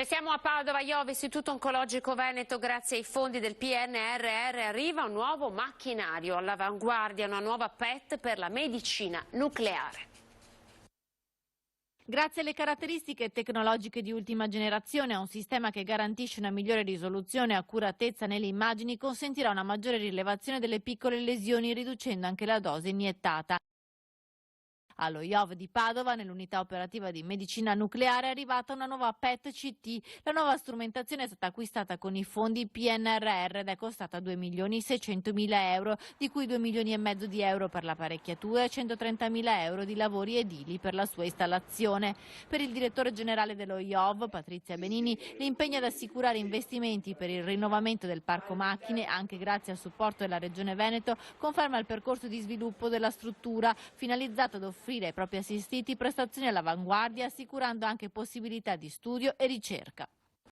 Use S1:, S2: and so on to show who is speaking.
S1: Restiamo a Padova. Iove, Istituto Oncologico Veneto, grazie ai fondi del PNRR arriva un nuovo macchinario all'avanguardia, una nuova PET per la medicina nucleare.
S2: Grazie alle caratteristiche tecnologiche di ultima generazione, a un sistema che garantisce una migliore risoluzione e accuratezza nelle immagini, consentirà una maggiore rilevazione delle piccole lesioni, riducendo anche la dose iniettata. Allo IOV di Padova, nell'unità operativa di medicina nucleare, è arrivata una nuova PET-CT. La nuova strumentazione è stata acquistata con i fondi PNRR ed è costata 2.600.000 euro, di cui 2,5 milioni di euro per l'apparecchiatura e 130.000 euro di lavori edili per la sua installazione. Per il direttore generale dello IOV, Patrizia Benini, l'impegno ad assicurare investimenti per il rinnovamento del parco macchine, anche grazie al supporto della Regione Veneto, conferma il percorso di sviluppo della struttura, finalizzato ad offrire ai propri assistiti prestazioni all'avanguardia, assicurando anche possibilità di studio e ricerca.